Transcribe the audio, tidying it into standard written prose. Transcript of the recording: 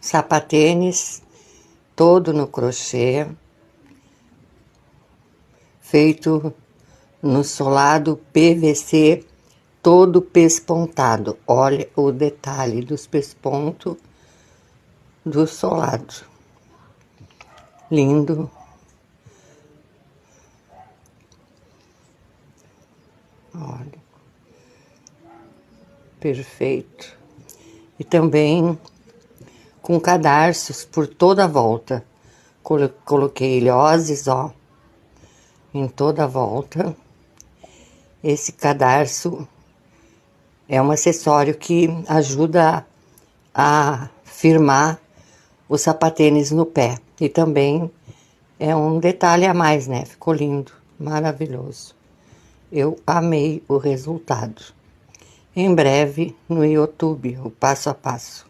sapatênis todo no crochê, feito no solado PVC, todo pespontado. Olha o detalhe dos pespontos do solado. Lindo. Olha. Perfeito. E também com cadarços por toda a volta. Coloquei ilhoses, ó, em toda a volta. Esse cadarço é um acessório que ajuda a firmar o sapatênis no pé. E também é um detalhe a mais, né? Ficou lindo, maravilhoso. Eu amei o resultado. Em breve no YouTube, o passo a passo.